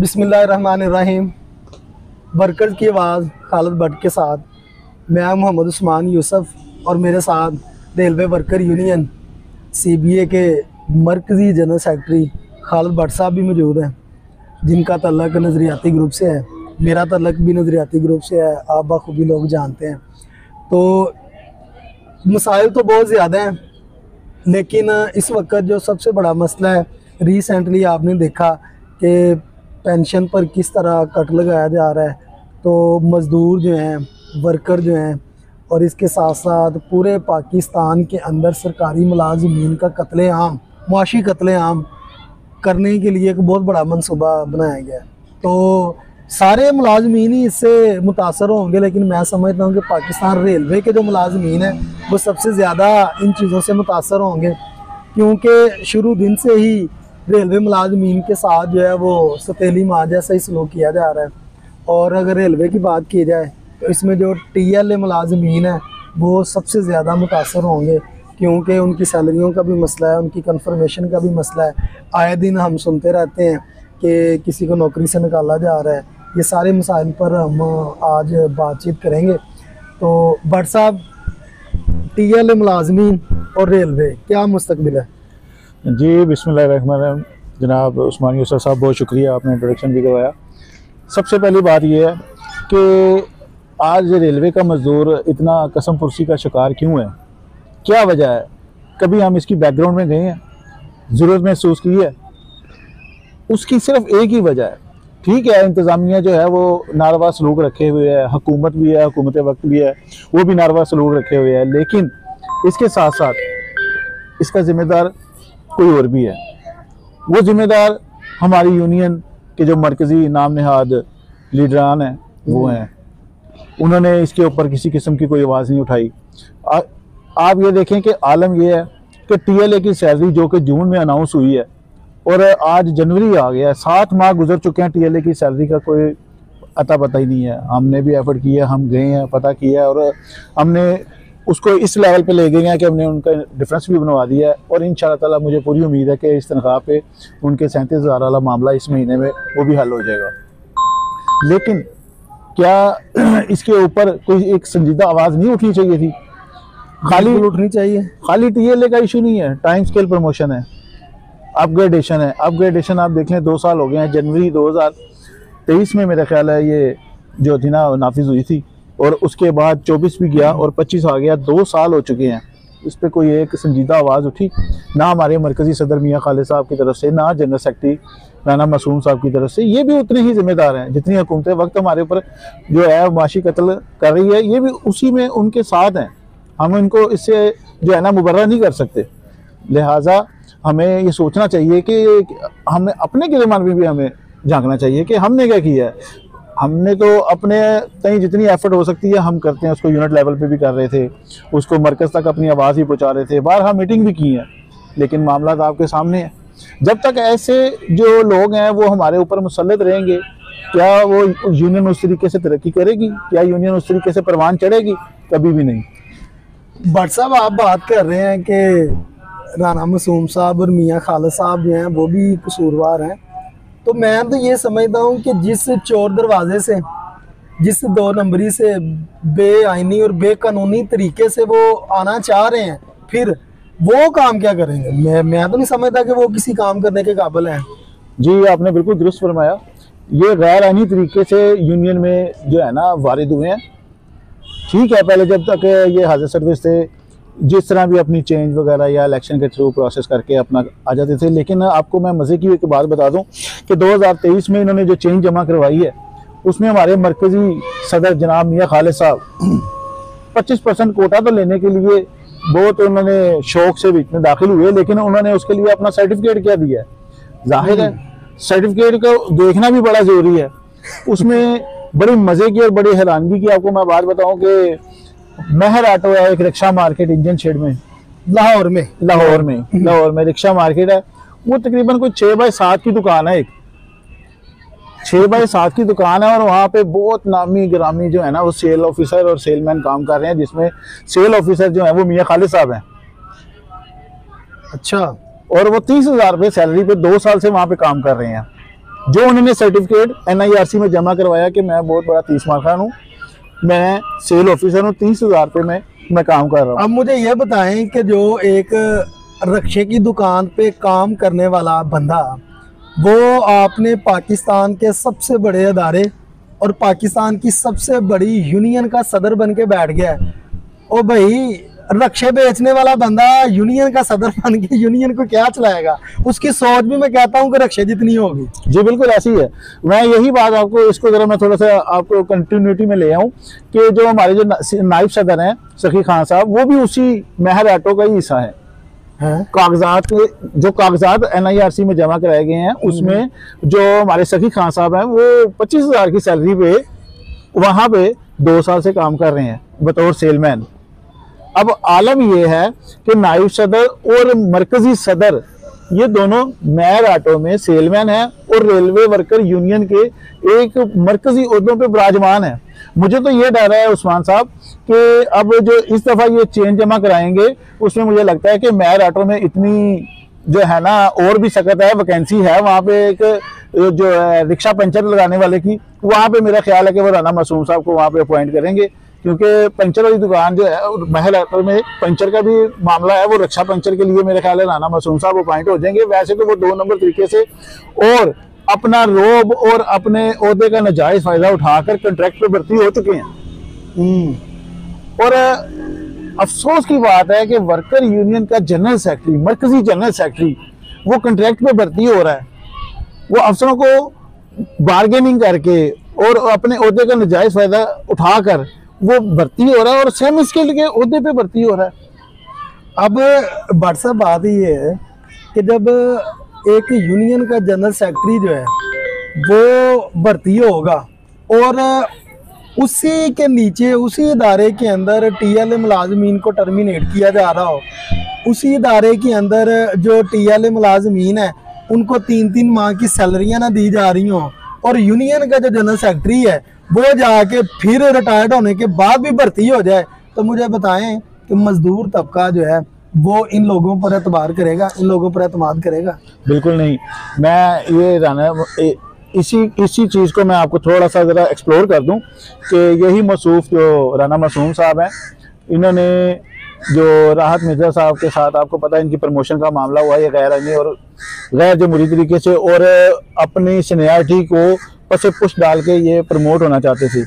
बिस्मिल्लाहिर्रहमानिर्रहीम। वर्कर्स की आवाज़ खालिद भट्ट के साथ मैं मोहम्मद उस्मान यूसुफ और मेरे साथ रेलवे वर्कर यूनियन CBA के मरकज़ी जनरल सेक्रेटरी खालिद भट्ट साहब भी मौजूद हैं, जिनका तल्लक नज़रियाती ग्रुप से है। मेरा तल्लक भी नज़रियाती ग्रुप से है, आप बखूबी लोग जानते हैं। तो मसाइल तो बहुत ज़्यादा हैं, लेकिन इस वक्त जो सबसे बड़ा मसला है, रिसेंटली आपने देखा कि पेंशन पर किस तरह कट लगाया जा रहा है। तो मज़दूर जो हैं, वर्कर जो हैं, और इसके साथ साथ पूरे पाकिस्तान के अंदर सरकारी मुलाज़मीन का कत्लेआम, मुआशी कत्लेआम करने के लिए एक बहुत बड़ा मनसूबा बनाया गया है। तो सारे मुलाज़मीन ही इससे मुतासर होंगे, लेकिन मैं समझता हूँ कि पाकिस्तान रेलवे के जो मुलाज़मीन हैं वो सबसे ज़्यादा इन चीज़ों से मुतासर होंगे, क्योंकि शुरू दिन से ही रेलवे मुलाज़मीन के साथ जो है वो सतीली माँ जैसा ही सलूक किया जा रहा है। और अगर रेलवे की बात की जाए तो इसमें जो TLA मुलाज़मीन हैं वो सबसे ज़्यादा मुतासर होंगे, क्योंकि उनकी सैलरियों का भी मसला है, उनकी कन्फर्मेशन का भी मसला है। आए दिन हम सुनते रहते हैं कि किसी को नौकरी से निकाला जा रहा है। ये सारे मसाइल पर हम आज बातचीत करेंगे। तो भट्ट साहब, TLA मुलाज़मीन और रेलवे क्या मुस्तकबिल है? जी, बिस्मिल्लाहिर्रहमानिर्रहीम। जनाब उस्मान यूसुफ साहब, बहुत शुक्रिया, आपने इंट्रोडक्शन भी करवाया। सबसे पहली बात यह है कि आज रेलवे का मज़दूर इतना कसम पुरसी का शिकार क्यों है, क्या वजह है? कभी हम इसकी बैकग्राउंड में गए हैं, ज़रूरत महसूस की है? उसकी सिर्फ एक ही वजह है। ठीक है, इंतज़ामिया जो है वो नारवा सलूक रखे हुए है, हुकूमत भी है, हुकूमत वक्त भी है, वो भी नारवा सलूक रखे हुए है, लेकिन इसके साथ साथ इसका ज़िम्मेदार कोई और भी है। वो ज़िम्मेदार हमारी यूनियन के जो मरकज़ी नाम नहाद लीडरान हैं वो हैं। उन्होंने इसके ऊपर किसी किस्म की कोई आवाज़ नहीं उठाई। आप ये देखें कि आलम ये है कि TLA की सैलरी जो कि जून में अनाउंस हुई है और आज जनवरी आ गया है, 7 माह गुजर चुके हैं, TLA की सैलरी का कोई अता पता ही नहीं है। हमने भी एफर्ट किया, हम गए हैं, पता किया, और हमने उसको इस लेवल पे ले गए हैं कि हमने उनका डिफरेंस भी बनवा दिया है। और इंशाअल्लाह ताला मुझे पूरी उम्मीद है कि इस तनख्वाह पे उनके 37,000 वाला मामला इस महीने में वो भी हल हो जाएगा। लेकिन क्या इसके ऊपर कोई एक संजीदा आवाज़ नहीं उठनी चाहिए थी? खाली उठनी चाहिए। खाली TLA का इशू नहीं है, टाइम स्केल प्रमोशन है, अपग्रेडेशन है। अपग्रेडेशन आप देख लें, 2 साल हो गए हैं। जनवरी 2023 में मेरा ख्याल है ये जो थी ना नाफिज हुई थी, और उसके बाद 24 भी गया और 25 आ गया। 2 साल हो चुके हैं, इस पर कोई एक संजीदा आवाज़ उठी ना हमारे मरकज़ी सदर मियाँ खालिद साहब की तरफ से, ना जनरल सेक्रेटरी राना मासूम साहब की तरफ से। ये भी उतने ही जिम्मेदार हैं जितनी हुकूमत वक्त हमारे ऊपर जो है माशी कत्ल कर रही है, ये भी उसी में उनके साथ हैं। हम इनको इससे जो है ना मुबर्रा नहीं कर सकते। लिहाजा हमें ये सोचना चाहिए कि हमें अपने गिरेमान में भी हमें झांकना चाहिए कि हमने क्या किया है। हमने तो अपने कहीं जितनी एफर्ट हो सकती है हम करते हैं, उसको यूनिट लेवल पे भी कर रहे थे, उसको मरकज़ तक अपनी आवाज़ ही पहुंचा रहे थे, बारहा मीटिंग भी की है, लेकिन मामला तो आपके सामने है। जब तक ऐसे जो लोग हैं वो हमारे ऊपर मुसल्लत रहेंगे, क्या वो यूनियन उस तरीके से तरक्की करेगी? क्या यूनियन उस तरीके से परवान चढ़ेगी? कभी भी नहीं। भट्ट साहब, आप बात कर रहे हैं कि राना मासूम साहब और मियाँ खालिद साहब जो हैं वो भी कसूरवार हैं। तो मैं तो ये समझता हूँ कि जिस चोर दरवाजे से, जिस 2 नंबरी से बेआईनी और बेकानूनी तरीके से वो आना चाह रहे हैं, फिर वो काम क्या करेंगे? मैं तो नहीं समझता कि वो किसी काम करने के काबिल हैं। जी, आपने बिल्कुल दुरुस्त फरमाया। ये गैर आईनी तरीके से यूनियन में जो है ना वारिद हुए हैं। ठीक है, पहले जब तक ये हाजिर सर्विस थे, जिस तरह भी अपनी चेंज वगैरह या इलेक्शन के थ्रू प्रोसेस करके अपना आ जाते थे। लेकिन आपको मैं मज़े की एक बात बता दूं कि 2023 में इन्होंने जो चेंज जमा करवाई है उसमें हमारे मरकज़ी सदर जनाब मियाँ खालिद साहब 25% कोटा तो लेने के लिए बहुत उन्होंने शौक से भी में दाखिल हुए, लेकिन उन्होंने उसके लिए अपना सर्टिफिकेट क्या दिया है? जाहिर है सर्टिफिकेट को देखना भी बड़ा ज़रूरी है। उसमें बड़ी मज़े की और बड़ी हैरानगी की आपको मैं बात बताऊँ कि महर ऑटो है, एक रिक्शा मार्केट इंजन शेड में, लाहौर में रिक्शा मार्केट है। वो तकरीबन कोई 6x7 की दुकान है, एक 6x7 की दुकान है, और वहाँ पे बहुत नामी गिरामी जो है ना वो सेल ऑफिसर और सेलमैन काम कर रहे हैं, जिसमें सेल ऑफिसर जो है वो मियाँ खालिद साहब हैं। अच्छा। और वो 30,000 रुपये सैलरी पे 2 साल से वहाँ पे काम कर रहे हैं। जो उन्होंने सर्टिफिकेट NIRC में जमा करवाया कि मैं बहुत बड़ा तीसमार खान हूँ, मैं सेल ऑफिसर हूँ, 30,000 रुपये में मैं काम कर रहा हूँ। अब मुझे ये बताएं कि जो एक रक्षे की दुकान पे काम करने वाला बंदा, वो आपने पाकिस्तान के सबसे बड़े अदारे और पाकिस्तान की सबसे बड़ी यूनियन का सदर बन के बैठ गया है। ओ भाई, रक्षे बेचने वाला बंदा यूनियन का सदर बन के यूनियन को क्या चलाएगा? उसकी सोच भी मैं कहता हूँ कि रक्षे जितनी होगी। जी बिल्कुल ऐसी है। मैं यही बात आपको, इसको जरा मैं थोड़ा सा आपको कंटिन्यूटी में ले आऊँ कि जो हमारे जो नायब सदर हैं सखी खान साहब, वो भी उसी महर ऑटो का ही हिस्सा है। कागजात जो कागजात NIRC में जमा कराए गए हैं, उसमें जो हमारे सखी खान साहब हैं वो 25,000 की सैलरी पे वहाँ पे 2 साल से काम कर रहे हैं बतौर सेलमैन। अब आलम ये है कि नायब सदर और मरकजी सदर ये दोनों महर ऑटो में सेलमैन हैं और रेलवे वर्कर यूनियन के एक मरकजी ओहदों पे विराजमान है। मुझे तो ये डर है उस्मान साहब कि अब जो इस दफ़ा ये चेंज जमा कराएंगे, उसमें मुझे लगता है कि महर ऑटो में इतनी जो है ना और भी सख्त है, वैकेंसी है वहाँ पे एक जो है रिक्शा पंचर लगाने वाले की, वहाँ पे मेरा ख्याल है कि वो राना मासूम साहब को वहाँ पे अपॉइंट करेंगे, क्योंकि पंचर वाली दुकान जो है महल ऑटो में पंचर का भी मामला है, वो रक्षा पंचर के लिए मेरे ख्याल है राना मासूम साहब अपॉइंट हो जाएंगे। वैसे तो वो 2 नंबर तरीके से और अपना रोब और अपने ओहदे का नाजायज फायदा उठाकर कॉन्ट्रैक्ट पे भर्ती हो चुके हैं। और अफसोस की बात है कि वर्कर यूनियन का जनरल सेक्रेटरी, मरकजी जनरल सेक्रेटरी, वो कॉन्ट्रैक्ट पे भर्ती हो रहा है। वो अफसरों को बार्गेनिंग करके और अपने ओहदे का नाजायज फायदा उठाकर वो भर्ती हो रहा है और सेमी स्किल्ड के ओहदे पे भर्ती हो रहा है। अब व्हाट्सएप बात ये है कि जब एक यूनियन का जनरल सेक्रेटरी जो है वो भर्ती होगा और उसी के नीचे उसी इदारे के अंदर TLA मुलाजमीन को टर्मिनेट किया जा रहा हो, उसी इदारे के अंदर जो TLA मुलाजमीन है उनको 3-3 माह की सैलरियाँ ना दी जा रही हों, और यूनियन का जो जनरल सेक्रेटरी है वो जाके फिर रिटायर्ड होने के बाद भी भर्ती हो जाए, तो मुझे बताएं कि मजदूर तबका जो है वो इन लोगों पर एतबार करेगा, इन लोगों पर एतमाद करेगा? बिल्कुल नहीं। मैं ये राना इसी चीज़ को मैं आपको थोड़ा सा ज़रा एक्सप्लोर कर दूं कि यही मसूफ जो राना मासूम साहब हैं, इन्होंने जो राहत मिर्ज़ा साहब के साथ, आपको पता है इनकी प्रमोशन का मामला हुआ, ये गैर आईनी और गैर जमहूरी तरीके से और अपनी सीनियरिटी को पसे पुश डाल के ये प्रमोट होना चाहते थे,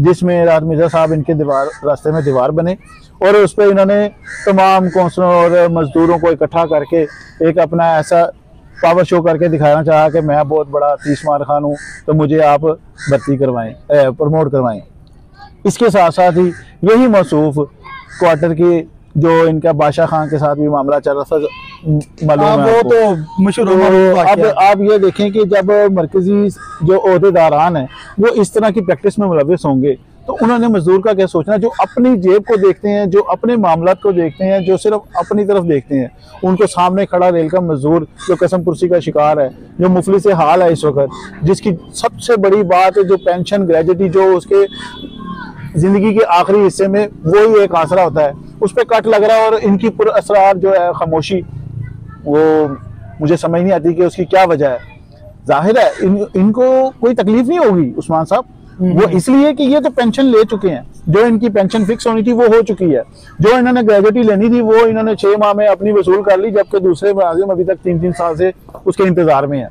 जिसमें राहत मिर्ज़ा साहब इनके रास्ते में दीवार बने और उस पर इन्होंने तमाम कौंसलों और मजदूरों को इकट्ठा करके एक अपना ऐसा पावर शो करके दिखाना चाहा कि मैं बहुत बड़ा तीसमार खान हूँ, तो मुझे आप भर्ती करवाएं, प्रमोट करवाएं। इसके साथ साथ ही यही मौसूफ क्वार्टर की जो इनका बादशाह खान के साथ भी मामला चल रहा था, मालूम है वो तो मशहूर। अब आप ये देखें कि जब मरकजी जो ओहदेदारान हैं वो इस तरह की प्रैक्टिस में मुलविस होंगे, तो उन्होंने मजदूर का क्या सोचना, जो अपनी जेब को देखते हैं, जो अपने मामलात को देखते हैं, जो सिर्फ अपनी तरफ देखते हैं। उनको सामने खड़ा रेल का मजदूर जो कसम पुरसी का शिकार है, जो मुफलिस हाल है इस वक्त, जिसकी सबसे बड़ी बात है जो पेंशन ग्रेजुटी जो उसके जिंदगी के आखिरी हिस्से में वो ही एक आसरा होता है, उस पर कट लग रहा है। और इनकी पुरअसरार जो है खामोशी, वो मुझे समझ नहीं आती कि उसकी क्या वजह है। जाहिर है इनको कोई तकलीफ नहीं होगी उस्मान साहब, वो इसलिए कि ये तो पेंशन ले चुके हैं, जो इनकी पेंशन फिक्स होनी थी वो हो चुकी है, जो इन्होंने ग्रेजुटी लेनी थी वो इन्होंने 6 माह में अपनी वसूल कर ली, जबकि दूसरे मुलाजिम अभी तक 3-3 साल से उसके इंतजार में है।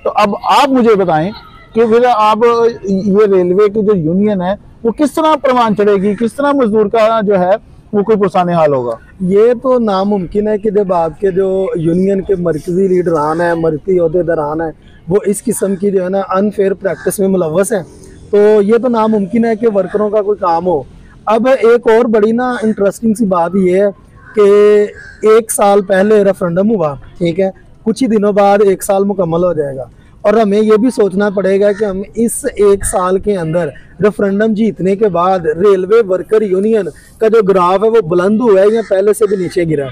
तो अब आप मुझे बताएं कि फिर आप ये रेलवे की जो यूनियन है वो किस तरह प्रमाण चढ़ेगी, किस तरह मजदूर का जो है वो कोई पुरसाने हाल होगा? ये तो नामुमकिन है कि जब आपके जो यूनियन के मरकजी लीडरान है, मरकजी ओहदेदारान है, वो इस किस्म की जो है ना अनफेयर प्रैक्टिस में मुलव्वस हैं, तो ये तो नामुमकिन है कि वर्करों का कोई काम हो। अब एक और बड़ी ना इंटरेस्टिंग सी बात ये है कि 1 साल पहले रेफरेंडम हुआ, ठीक है, कुछ ही दिनों बाद 1 साल मुकम्मल हो जाएगा, और हमें ये भी सोचना पड़ेगा कि हम इस 1 साल के अंदर रेफरेंडम जीतने के बाद रेलवे वर्कर यूनियन का जो ग्राफ है वो बुलंद हुआ है या पहले से भी नीचे गिरा।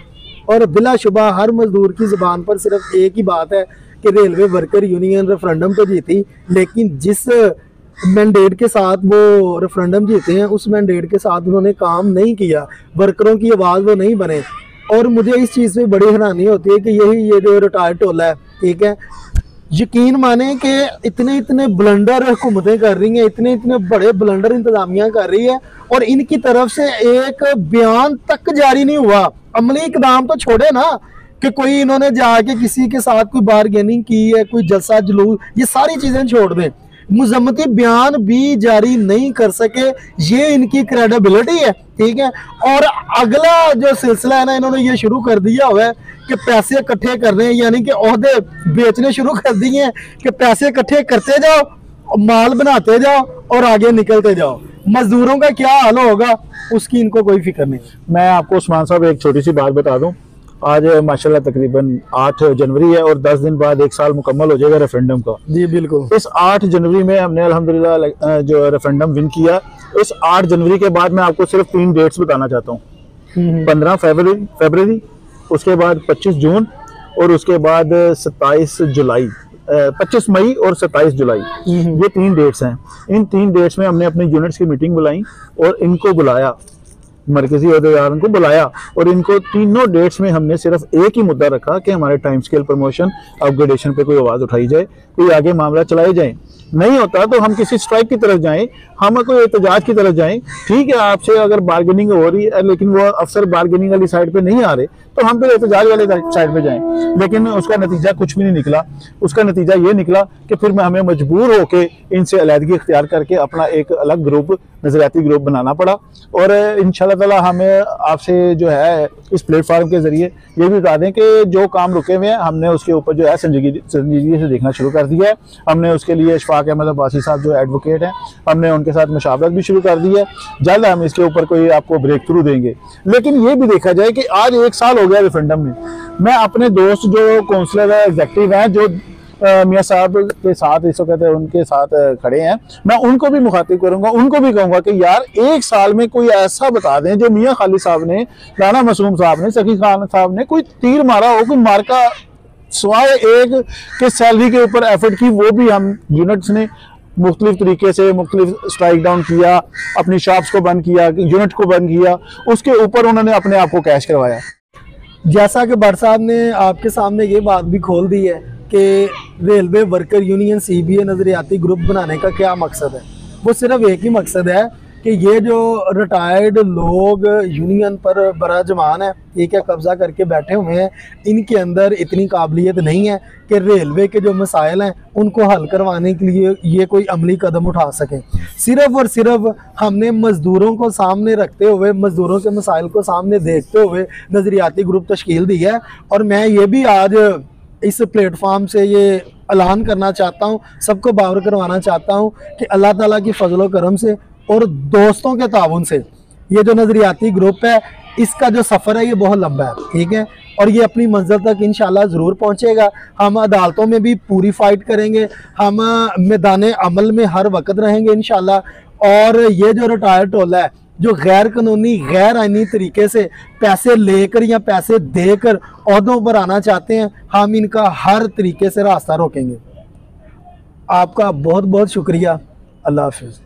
और बिलाशुबा हर मजदूर की ज़ुबान पर सिर्फ एक ही बात है कि रेलवे वर्कर यूनियन रेफरेंडम तो जीती, लेकिन जिस मैंडेट के साथ वो रेफरेंडम जीते हैं उस मैंडेट के साथ उन्होंने काम नहीं किया, वर्करों की आवाज़ वो नहीं बने। और मुझे इस चीज़ पे बड़ी हैरानी होती है कि ये जो रिटायर्ड टोला है, ठीक है, यकीन माने कि इतने इतने ब्लंडर हुकूमतें कर रही हैं, इतने इतने बड़े ब्लंडर इंतजामिया कर रही है, और इनकी तरफ से एक बयान तक जारी नहीं हुआ। अमली इकदाम तो छोड़े ना, कि कोई इन्होंने जाके किसी के साथ कोई बारगेनिंग की है, कोई जलसा जुलूस, ये सारी चीजें छोड़ दें, मुजम्मती बयान भी जारी नहीं कर सके, ये इनकी क्रेडिबिलिटी है। ठीक है, और अगला जो सिलसिला है ना, इन्होंने ये शुरू कर दिया हुआ है कि पैसे इकट्ठे करने, यानी कि ओहदे बेचने शुरू कर दिए हैं कि पैसे इकट्ठे करते जाओ, माल बनाते जाओ और आगे निकलते जाओ। मजदूरों का क्या हाल होगा उसकी इनको कोई फिक्र नहीं। मैं आपको उस्मान साहब एक छोटी सी बात बता दूं। आज माशाल्लाह तकरीबन 8 जनवरी है और 10 दिन बाद 1 साल मुकम्मल हो जाएगा रेफरेंडम का। जी बिल्कुल। इस 8 जनवरी में हमने अल्हम्दुलिल्लाह जो रेफरेंडम विन किया। इस 8 जनवरी के बाद मैं आपको सिर्फ 3 डेट्स बताना चाहता हूँ। 15 फरवरी, उसके बाद 25 जून और उसके बाद 27 जुलाई, 25 मई और 27 जुलाई, ये 3 डेट्स हैं। इन 3 डेट्स में हमने अपने यूनिट्स की मीटिंग बुलाई और इनको बुलाया, मरकजी अहदेदारों को बुलाया, और इनको तीनों डेट्स में हमने सिर्फ एक ही मुद्दा रखा कि हमारे टाइम स्केल प्रमोशन अपग्रेडेशन पे कोई आवाज़ उठाई जाए, कोई आगे मामला चलाए जाए। नहीं होता तो हम किसी स्ट्राइक की तरफ जाएं, हम कोई एहतजाज की तरफ जाएं। ठीक है, आपसे अगर बार्गेनिंग हो रही है लेकिन वो अफसर बार्गेनिंग वाली साइड पे नहीं आ रहे, तो हम फिर एहतजाज वाले साइड पे जाएं। लेकिन उसका नतीजा कुछ भी नहीं निकला। उसका नतीजा ये निकला कि फिर हमें मजबूर होके इनसे अलहदगी इख्तियार करके अपना एक अलग ग्रुप, नजरियाती ग्रुप बनाना पड़ा। और इंशाल्लाह ताला हमें आपसे जो है इस प्लेटफार्म के जरिए ये भी बता दें कि जो काम रुके हुए हैं हमने उसके ऊपर जो है संजीदगी से देखना शुरू कर दिया है। हमने उसके लिए इशफाक अहमद अब्बासी साहब जो एडवोकेट हैं, हमने उनके साथ मुशावरत भी शुरू कर दी है। जल्द हम इसके ऊपर कोई आपको ब्रेक थ्रू देंगे। लेकिन ये भी देखा जाए कि आज 1 साल हो गया रेफरेंडम में। मैं अपने दोस्त जो काउंसलर है, एग्जेक्टिव हैं, जो मियाँ साहब के साथ इस वक्त उनके साथ खड़े हैं, मैं उनको भी मुखातिब करूंगा, उनको भी कहूंगा कि यार 1 साल में कोई ऐसा बता दें जो मियाँ खालिद साहब ने, राना मासूम साहब ने, सकी खान साहब ने कोई तीर मारा हो, कोई मार्का सवाए एक के सैलरी के ऊपर एफर्ट की, वो भी हम यूनिट्स ने मुख्तलिफ तरीके से मुख्तलिफ स्ट्राइक डाउन किया, अपनी शॉप्स को बंद किया, यूनिट को बंद किया, उसके ऊपर उन्होंने अपने आप को कैश करवाया। जैसा कि भट्ट साहब ने आपके सामने ये बात भी खोल दी है कि रेलवे वर्कर यूनियन CBA नजरियाती ग्रुप बनाने का क्या मकसद है। वो सिर्फ एक ही मकसद है कि ये जो रिटायर्ड लोग यूनियन पर बराजमान है, ठीक है, कब्जा करके बैठे हुए हैं, इनके अंदर इतनी काबिलियत नहीं है कि रेलवे के जो मसाइल हैं उनको हल करवाने के लिए ये कोई अमली कदम उठा सकें। सिर्फ और सिर्फ हमने मज़दूरों को सामने रखते हुए, मज़दूरों के मसाइल को सामने देखते हुए नज़रियाती ग्रुप तश्कील दी है। और मैं ये भी आज इस प्लेटफॉर्म से ये ऐलान करना चाहता हूँ, सबको बावर करवाना चाहता हूँ कि अल्लाह ताला की फजलो करम से और दोस्तों के ताउन से ये जो नज़रियाती ग्रुप है, इसका जो सफ़र है ये बहुत लंबा है, ठीक है, और ये अपनी मंजिल तक इंशाल्लाह ज़रूर पहुँचेगा। हम अदालतों में भी पूरी फाइट करेंगे, हम मैदान अमल में हर वक्त रहेंगे इंशाल्लाह। और ये जो रिटायर्ड टोला है जो गैर कानूनी, गैर आईनी तरीके से पैसे लेकर या पैसे देकर ओहदों पर आना चाहते हैं, हम इनका हर तरीके से रास्ता रोकेंगे। आपका बहुत बहुत शुक्रिया। अल्लाह हाफिज़।